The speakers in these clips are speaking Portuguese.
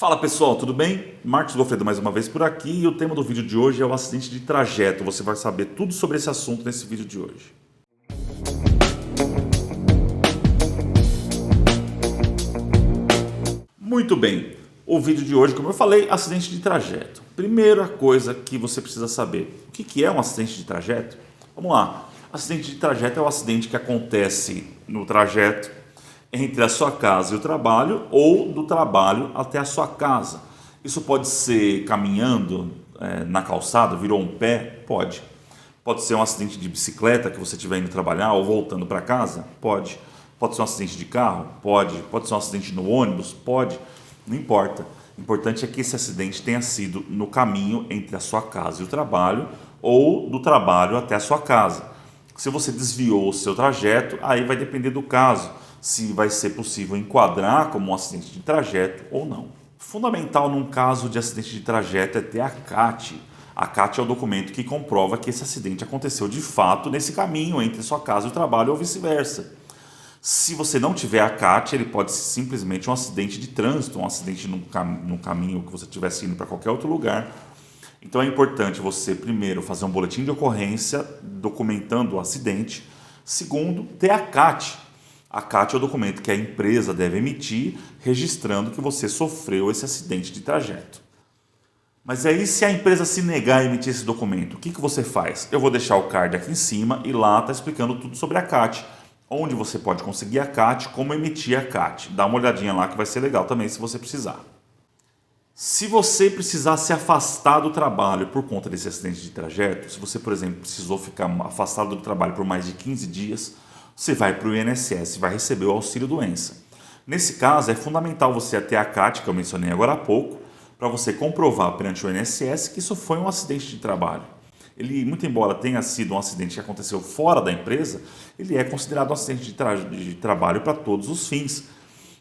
Fala pessoal, tudo bem? Marcos Goffredo mais uma vez por aqui e o tema do vídeo de hoje é o acidente de trajeto. Você vai saber tudo sobre esse assunto nesse vídeo de hoje. Muito bem, o vídeo de hoje, como eu falei, acidente de trajeto. Primeira coisa que você precisa saber, o que é um acidente de trajeto? Vamos lá, acidente de trajeto é o acidente que acontece no trajeto entre a sua casa e o trabalho ou do trabalho até a sua casa. Isso pode ser caminhando na calçada, virou um pé? Pode. Pode ser um acidente de bicicleta que você estiver indo trabalhar ou voltando para casa? Pode. Pode ser um acidente de carro? Pode. Pode ser um acidente no ônibus? Pode. Não importa. O importante é que esse acidente tenha sido no caminho entre a sua casa e o trabalho ou do trabalho até a sua casa. Se você desviou o seu trajeto, aí vai depender do caso, se vai ser possível enquadrar como um acidente de trajeto ou não. Fundamental num caso de acidente de trajeto é ter a CAT. A CAT é o documento que comprova que esse acidente aconteceu de fato nesse caminho entre sua casa e o trabalho ou vice-versa. Se você não tiver a CAT, ele pode ser simplesmente um acidente de trânsito, um acidente no caminho que você estivesse indo para qualquer outro lugar. Então é importante você, primeiro, fazer um boletim de ocorrência documentando o acidente. Segundo, ter a CAT. A CAT é o documento que a empresa deve emitir, registrando que você sofreu esse acidente de trajeto. Mas aí, se a empresa se negar a emitir esse documento, o que você faz? Eu vou deixar o card aqui em cima e lá está explicando tudo sobre a CAT. Onde você pode conseguir a CAT, como emitir a CAT. Dá uma olhadinha lá que vai ser legal também se você precisar. Se você precisar se afastar do trabalho por conta desse acidente de trajeto, se você, por exemplo, precisou ficar afastado do trabalho por mais de 15 dias, você vai para o INSS e vai receber o auxílio-doença. Nesse caso, é fundamental você ter a CAT, que eu mencionei agora há pouco, para você comprovar perante o INSS que isso foi um acidente de trabalho. Ele, muito embora tenha sido um acidente que aconteceu fora da empresa, ele é considerado um acidente de trabalho para todos os fins.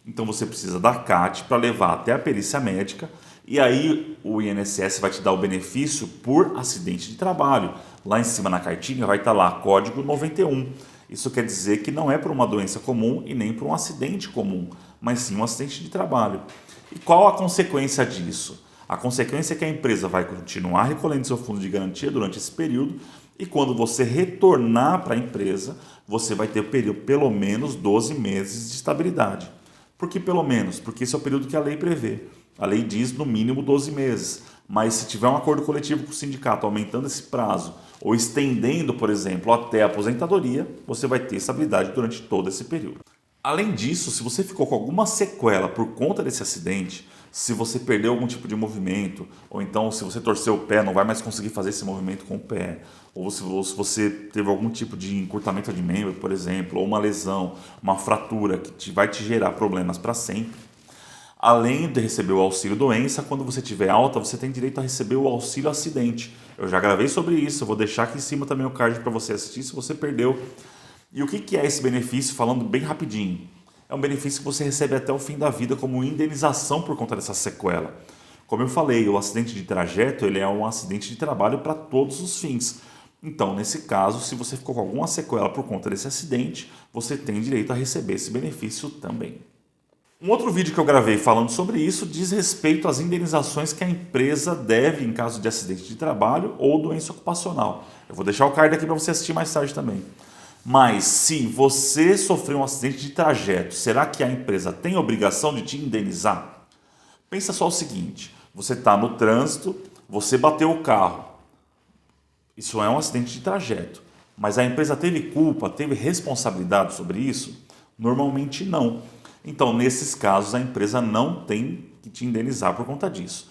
Então você precisa da CAT para levar até a perícia médica e aí o INSS vai te dar o benefício por acidente de trabalho. Lá em cima na cartinha vai estar lá código 91. Isso quer dizer que não é por uma doença comum e nem por um acidente comum, mas sim um acidente de trabalho. E qual a consequência disso? A consequência é que a empresa vai continuar recolhendo seu fundo de garantia durante esse período e quando você retornar para a empresa, você vai ter pelo menos 12 meses de estabilidade. Por que pelo menos? Porque esse é o período que a lei prevê. A lei diz no mínimo 12 meses, mas se tiver um acordo coletivo com o sindicato aumentando esse prazo ou estendendo, por exemplo, até a aposentadoria, você vai ter estabilidade durante todo esse período. Além disso, se você ficou com alguma sequela por conta desse acidente, se você perdeu algum tipo de movimento, ou então se você torceu o pé, não vai mais conseguir fazer esse movimento com o pé, ou se você teve algum tipo de encurtamento de membro, por exemplo, ou uma lesão, uma fratura que vai te gerar problemas para sempre. Além de receber o auxílio-doença, quando você tiver alta, você tem direito a receber o auxílio-acidente. Eu já gravei sobre isso, eu vou deixar aqui em cima também o card para você assistir se você perdeu. E o que é esse benefício? Falando bem rapidinho. É um benefício que você recebe até o fim da vida como indenização por conta dessa sequela. Como eu falei, o acidente de trajeto ele é um acidente de trabalho para todos os fins. Então, nesse caso, se você ficou com alguma sequela por conta desse acidente, você tem direito a receber esse benefício também. Um outro vídeo que eu gravei falando sobre isso diz respeito às indenizações que a empresa deve em caso de acidente de trabalho ou doença ocupacional. Eu vou deixar o card aqui para você assistir mais tarde também. Mas se você sofreu um acidente de trajeto, será que a empresa tem obrigação de te indenizar? Pensa só o seguinte, você está no trânsito, você bateu o carro. Isso é um acidente de trajeto. Mas a empresa teve culpa, teve responsabilidade sobre isso? Normalmente não. Então, nesses casos, a empresa não tem que te indenizar por conta disso.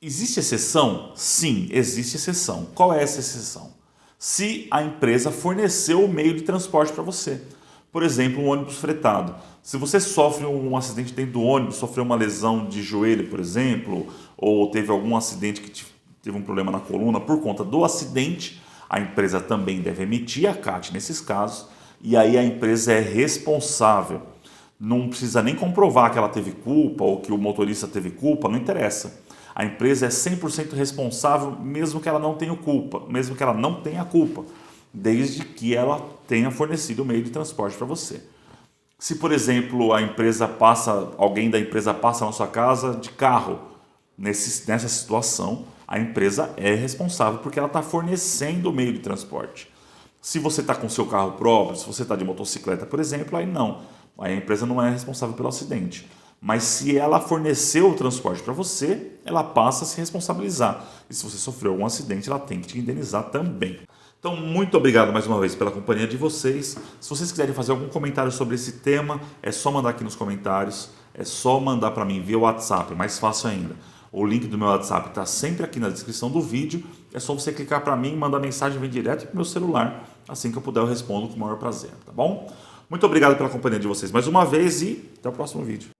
Existe exceção? Sim, existe exceção. Qual é essa exceção? Se a empresa forneceu o meio de transporte para você. Por exemplo, um ônibus fretado. Se você sofre um acidente dentro do ônibus, sofreu uma lesão de joelho, por exemplo, ou teve algum acidente que teve um problema na coluna por conta do acidente, a empresa também deve emitir a CAT nesses casos, e aí a empresa é responsável. Não precisa nem comprovar que ela teve culpa ou que o motorista teve culpa, não interessa. A empresa é 100% responsável mesmo que ela não tenha culpa, mesmo que ela não tenha culpa, desde que ela tenha fornecido o meio de transporte para você. Se, por exemplo, alguém da empresa passa na sua casa de carro nessa situação, a empresa é responsável porque ela está fornecendo o meio de transporte. Se você está com seu carro próprio, se você está de motocicleta, por exemplo, aí não. Aí a empresa não é responsável pelo acidente. Mas se ela forneceu o transporte para você, ela passa a se responsabilizar. E se você sofreu algum acidente, ela tem que te indenizar também. Então, muito obrigado mais uma vez pela companhia de vocês. Se vocês quiserem fazer algum comentário sobre esse tema, é só mandar aqui nos comentários. É só mandar para mim via WhatsApp, mais fácil ainda. O link do meu WhatsApp está sempre aqui na descrição do vídeo. É só você clicar para mim, mandar mensagem, vem direto para o meu celular. Assim que eu puder, eu respondo com o maior prazer, tá bom? Muito obrigado pela companhia de vocês mais uma vez e até o próximo vídeo.